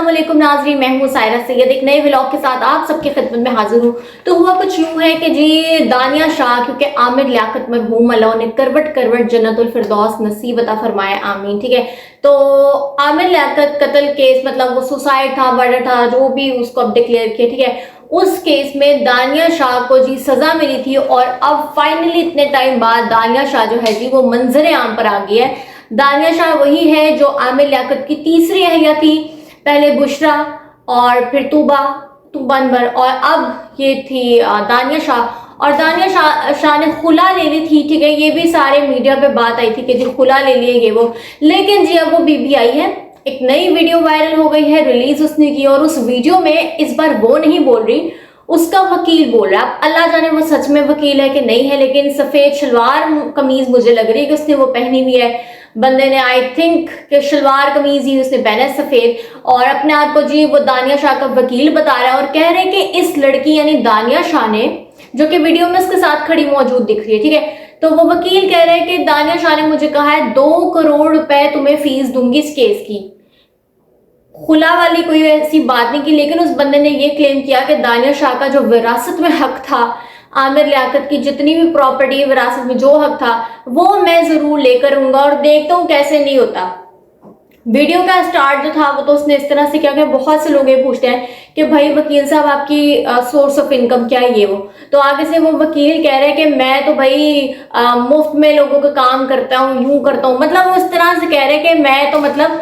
अस्सलाम वालेकुम नाज़रीन, मैं हूँ सायरा सैयद एक नए व्लॉग के साथ आप सबकी खिदमत में हाजिर हूँ। तो हुआ कुछ यूँ है कि जी दानिया शाह, क्योंकि आमिर लियाकत मरहूम अल्लाह ने करवट करवट जन्नतुल फिरदौस नसीब अता फरमाए, आमीन। ठीक है, तो आमिर लियाकत कत्ल केस, मतलब वो सुसाइड था, मर्डर था, जो भी उसको अब डिक्लेयर किया, ठीक है, उस केस में दानिया शाह को जी सजा मिली थी और अब फाइनली इतने टाइम बाद दानिया शाह जो है जी वो मंजर आम पर आ गई है। दानिया शाह वही है जो आमिर लियाकत की तीसरी अहलिया थी, पहले बुशरा और फिर तूबा अनवर और अब ये थी दानिया शाह। और दानिया शाह ने खुला ले ली थी, ठीक है, ये भी सारे मीडिया पे बात आई थी कि जी खुला ले लिए ये वो, लेकिन जी अब वो बीबी आई है, एक नई वीडियो वायरल हो गई है, रिलीज उसने की, और उस वीडियो में इस बार वो नहीं बोल रही, उसका वकील बोल रहा है। अब अल्लाह जाने वो सच में वकील है कि नहीं है, लेकिन सफेद शलवार कमीज मुझे लग रही है कि उसने वो पहनी हुई है बंदे ने, आई थिंक कि शलवार कमीज ही उसने पहना है सफेद, और अपने आप को जी वो दानिया शाह का वकील बता रहा है और कह रहे हैं कि इस लड़की यानी दानिया शाह ने, जो कि वीडियो में उसके साथ खड़ी मौजूद दिख रही है, ठीक है, तो वो वकील कह रहे हैं कि दानिया शाह ने मुझे कहा है 2 करोड़ रुपए तुम्हें फीस दूंगी इस केस की। खुला वाली कोई ऐसी बात नहीं की, लेकिन उस बंदे ने ये क्लेम किया कि दानिया शाह का जो विरासत में हक था, आमिर लियाकत की जितनी भी प्रॉपर्टी विरासत में जो हक था वो मैं जरूर लेकर आऊंगा और देखता हूँ कैसे नहीं होता। वीडियो का स्टार्ट जो था वो तो उसने इस तरह से किया कि बहुत से लोग ये पूछते हैं कि भाई वकील साहब आपकी सोर्स ऑफ इनकम क्या है, ये वो, तो आगे से वो वकील कह रहे हैं कि मैं तो भाई मुफ्त में लोगों का काम करता हूँ, यूं करता हूँ, मतलब वो इस तरह से कह रहे हैं कि मैं तो मतलब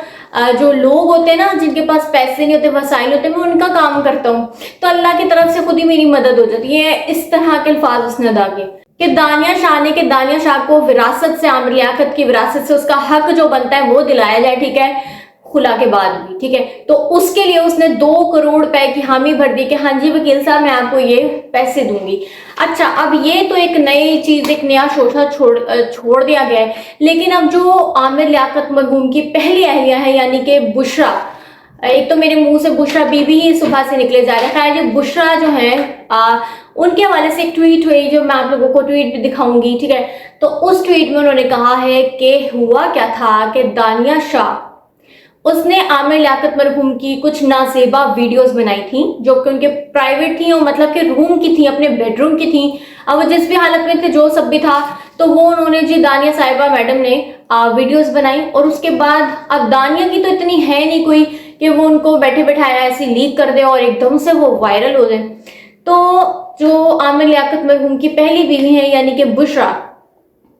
जो लोग होते हैं ना जिनके पास पैसे नहीं होते, वसाइल होते, मैं उनका काम करता हूँ, तो अल्लाह की तरफ से खुद ही मेरी मदद हो जाती है। इस तरह के अल्फाज उसने अदा किए कि दानिया शाह ने, कि दानिया शाह को विरासत से, आमिर लियाकत की विरासत से उसका हक जो बनता है वो दिलाया जाए, ठीक है, खुला के बाद भी, ठीक है, तो उसके लिए उसने 2 करोड़ रुपए की हामी भर दी कि हाँ जी वकील साहब मैं आपको ये पैसे दूंगी। अच्छा, अब ये तो एक नई चीज, एक नया शोशा छोड़ दिया गया है, लेकिन अब जो आमिर लियाकत मरहूम की पहली अहलिया है यानी कि बुशरा, एक तो मेरे मुंह से बुशरा बीबी ही सुबह से निकले जा रहा है, जो बुशरा जो है उनके हवाले से एक ट्वीट हुई जो मैं आप लोगों को ट्वीट भी दिखाऊंगी, ठीक है, तो उस ट्वीट में उन्होंने कहा है कि हुआ क्या था कि दानिया शाह उसने आमिर लियाकत मरहूम की कुछ नाजेबा वीडियोस बनाई थी जो कि उनके प्राइवेट थी और मतलब कि रूम की थी, अपने बेडरूम की थी। अब वो जिस भी हालत में थे, जो सब भी था, तो वो उन्होंने जी दानिया साहिबा मैडम ने वीडियोस बनाई, और उसके बाद अब दानिया की तो इतनी है नहीं कोई कि वो उनको बैठे बैठाया ऐसी लीक कर दे और एकदम से वो वायरल हो जाए। तो जो आमिर लियाकत मरहूम की पहली बीवी है यानी कि बुशरा,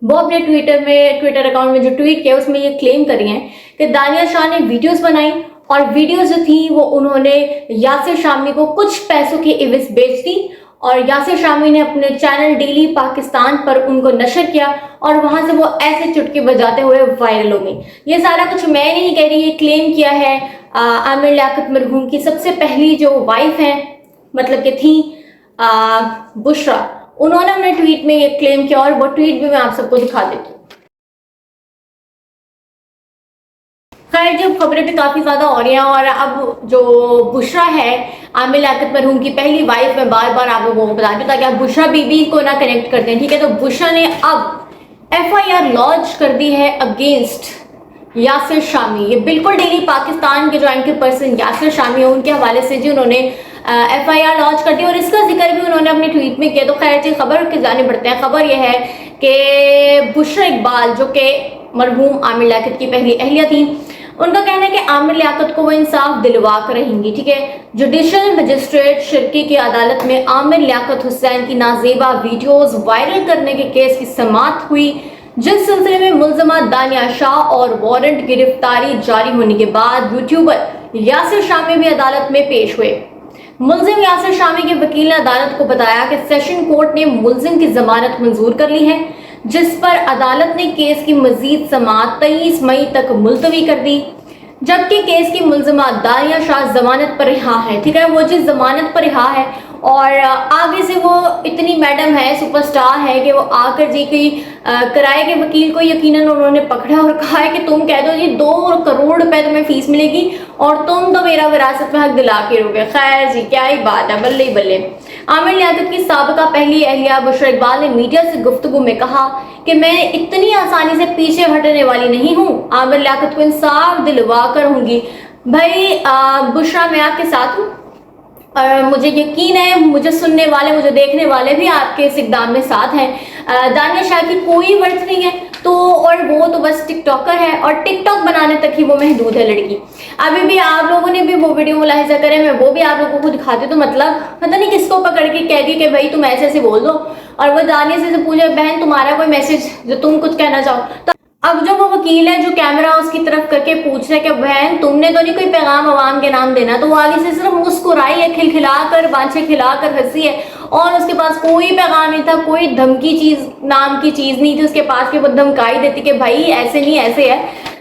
वो अपने ट्विटर अकाउंट में जो ट्वीट किया उसमें ये क्लेम कर रही हैं कि दानिया शाह ने वीडियोस बनाई और वीडियोस जो थी वो उन्होंने यासिर शामी को कुछ पैसों की एवज बेच दी, और यासिर शामी ने अपने चैनल डेली पाकिस्तान पर उनको नशर किया और वहां से वो ऐसे चुटकी बजाते हुए वायरल हो गई। ये सारा कुछ मैं नहीं कह रही, ये क्लेम किया है आमिर लियाकत मरहूम की सबसे पहली जो वाइफ है, मतलब कि थी बुशरा, उन्होंने अपने ट्वीट में ये क्लेम किया, और वो ट्वीट भी मैं आप सबको दिखा देती हूँ। खैर जब खबरें भी काफी ज्यादा हो रही हैं, और अब जो बुशरा है आमिर लियाकत मरहूम की पहली वाइफ, मैं बार बार आप लोगों को बता दूं ताकि आप बुशरा बीबी को ना कनेक्ट करते हैं, ठीक है, तो बुशरा ने अब FIR लॉन्च कर दी है अगेंस्ट यासिर शामी। ये बिल्कुल डेली पाकिस्तान के जो एंकर पर्सन यासिर शामी है उनके हवाले से जी उन्होंने FIR लॉन्च कर दी, और इसका जिक्र भी उन्होंने अपने ट्वीट में किया। तो खैर जी खबर के जाने बढ़ते हैं। खबर यह है कि बुशरा इकबाल जो कि मरहूम आमिर लियाकत की पहली अहलिया थी, उनका कहना है कि आमिर लियाकत को वो इंसाफ दिलवा कर रहेंगी, ठीक है। जुडिशल मजिस्ट्रेट शिरकी की अदालत में आमिर लियाकत हुसैन की नाजेबा वीडियोस वायरल करने के केस की समाअत हुई, जिस सिलसिले में मुल्ज़मा दानिया शाह और वारंट गिरफ्तारी जारी होने के बाद यूट्यूबर यासिर शामी भी अदालत में पेश हुए। मुल्जिम यासिर शामी के वकील ने अदालत को बताया कि सेशन कोर्ट ने मुल्जिम की जमानत मंजूर कर ली है, जिस पर अदालत ने केस की मजीद समाअत 23 मई तक मुलतवी कर दी, जबकि केस की मुल्जिमा दानिया शाह जमानत पर रिहा है, ठीक है, वो जिस जमानत पर रिहा है, और आगे से वो इतनी मैडम है, सुपरस्टार है कि वो आकर जी की किराए के वकील को यकीनन उन्होंने पकड़ा और कहा है कि तुम कह दो जी 2 करोड़ रुपए तुम्हें फीस मिलेगी और तुम तो मेरा विरासत में हक दिला के रहोगे। खैर जी क्या ही बात है, बल्ले बल्ले। आमिर लियाकत की साबिका पहली अहलिया बुशरा इकबाल ने मीडिया से गुफ्तगू में कहा कि मैं इतनी आसानी से पीछे हटने वाली नहीं हूँ, आमिर लियाकत को इंसाफ दिलवा कर रहूंगी। भाई बुशरा मैं आपके साथ हूँ और मुझे यकीन है मुझे सुनने वाले मुझे देखने वाले भी आपके इस इकदाम में साथ हैं। दानिया शाह की कोई वर्थ नहीं है तो, और वो तो बस टिकटॉकर है और टिकटॉक बनाने तक ही वो महदूद है लड़की। अभी भी आप लोगों ने भी वो वीडियो मुलाहिजा करे, मैं वो भी आप लोगों को दिखाती हूँ, तो मतलब पता नहीं किसको पकड़ के कह दी कि भाई तुम ऐसे ऐसे बोल दो, और वो दानिया से पूछे बहन तुम्हारा कोई मैसेज जो तुम कुछ कहना चाहो। तो अब जो वो वकील है जो कैमरा उसकी तरफ करके पूछ रहे कि बहन तुमने तो नहीं कोई पैगाम अवाम के नाम देना, तो वो आगे से सिर्फ मुस्कुराई है, खिलखिलाकर बांछे खिलाकर हंसी है, और उसके पास कोई पैगाम नहीं था, कोई धमकी चीज नाम की चीज नहीं थी उसके पास कि वो धमकाई देती कि भाई ऐसे नहीं ऐसे है।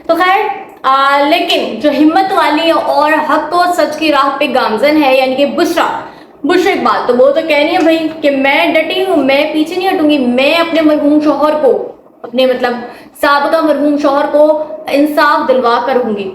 तो खैर लेकिन जो हिम्मत वाली और हक और सच की राह पे गामजन है यानी कि बुशरा इकबाल, तो वो तो कह रही है भाई कि मैं डटी हूँ, मैं पीछे नहीं हटूंगी, मैं अपने मरहूम शौहर को, अपने मतलब साबका मरहूम शौहर को इंसाफ दिलवा कर रहूंगी।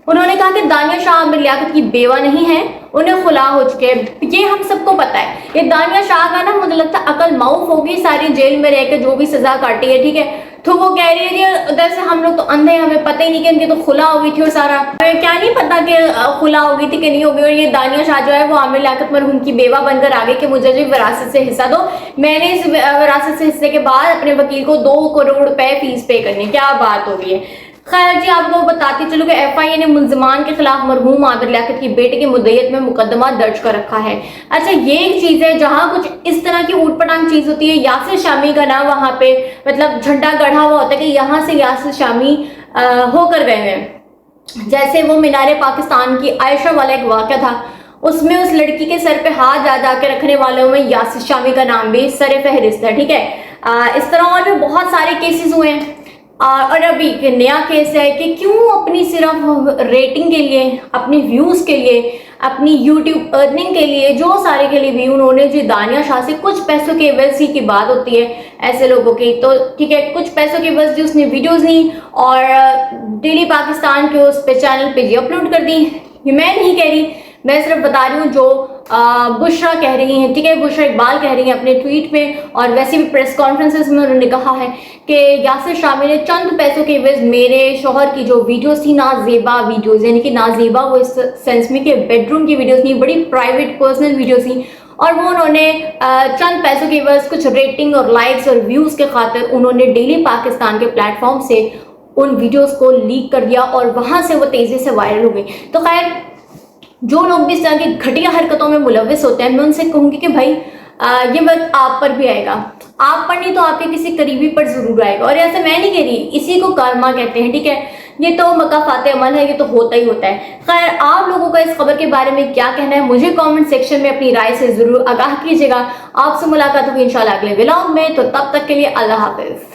उन्होंने कहा कि दानिया शाह आमिर लियाकत की बेवा नहीं है, उन्हें खुला हो चुके हैं, ये हम सबको पता है। ये दानिया शाह का ना मुझे लगता है अकल माउफ होगी, सारी जेल में रह के जो भी सजा काटी है, ठीक है। तो वो कह रही है कि उधर से हम लोग तो अंधे, हमें पता ही नहीं कि इनकी तो खुला हो गई थी और सारा, हमें क्या नहीं पता कि खुला हो गई थी कि नहीं हो गई। और ये दानिया शाह जो है वो आमिर लियाकत मरहूम की बेवा बनकर आ गई कि मुझे जो विरासत से हिस्सा दो, मैंने इस विरासत से हिस्से के बाद अपने वकील को 2 करोड़ रुपए फीस पे करनी। क्या बात हो गई है। खैर जी आपको बताती चलो कि FIA ने मुल्जिमान के खिलाफ मरहूम आमिर लियाकत की बेटे की मुद्दईयत में मुकदमा दर्ज कर रखा है। अच्छा ये एक चीज है जहां कुछ इस तरह की ऊट पटांग चीज होती है। यासिर शामी का नाम वहां पे मतलब झंडा गढ़ा हुआ होता है कि यहाँ से यासिर शामी होकर गए हैं। जैसे वो मीनारे पाकिस्तान की आयशा वाला एक वाक़या था, उसमें उस लड़की के सर पे हाथ जा के रखने वालों में यासिर शामी का नाम भी सर फहरिस्त है, ठीक है। इस तरह और भी बहुत सारे केसेस हुए हैं। और अभी एक नया केस है कि क्यों अपनी सिर्फ रेटिंग के लिए, अपने व्यूज़ के लिए, अपनी यूट्यूब अर्निंग के लिए, जो सारे के लिए भी उन्होंने जो दानिया शाह से कुछ पैसों के एवज ही की बात होती है ऐसे लोगों की, तो ठीक है कुछ पैसों के एवज जी उसने वीडियोस ली और डेली पाकिस्तान के उस पे चैनल पे जी अपलोड कर दी। ये मैं नहीं कह रही, मैं सिर्फ बता रही हूँ जो बुशरा कह रही हैं, ठीक है। बुशरा इकबाल कह रही हैं अपने ट्वीट में, और वैसे भी प्रेस कॉन्फ्रेंसेस में उन्होंने कहा है कि यासिर शामी ने चंद पैसों के एवज मेरे शौहर की जो वीडियोस थी, नाजेबा वीडियोस, यानी कि नाजेबा वो इस सेंस में कि बेडरूम की वीडियोस नहीं, बड़ी प्राइवेट पर्सनल वीडियोस थी, और वो उन्होंने चंद पैसों के एवज कुछ रेटिंग और लाइक्स और व्यूज़ के खातिर उन्होंने डेली पाकिस्तान के प्लेटफॉर्म से उन वीडियोज़ को लीक कर दिया और वहाँ से वो तेज़ी से वायरल हो गई। तो खैर जो लोग भी इस तरह की घटिया हरकतों में मुलविस होते हैं, मैं उनसे कहूँगी कि भाई ये वक्त आप पर भी आएगा, आप पर नहीं तो आपके किसी करीबी पर जरूर आएगा। और ऐसे मैं नहीं कह रही, इसी को कर्मा कहते हैं, ठीक है। ये तो मकाफाते अमल है, ये तो होता ही होता है। खैर आप लोगों का इस खबर के बारे में क्या कहना है मुझे कमेंट सेक्शन में अपनी राय से जरूर आगाह कीजिएगा। आपसे मुलाकात होगी इंशाल्लाह अगले व्लॉग में, तो तब तक के लिए अल्लाह हाफिज।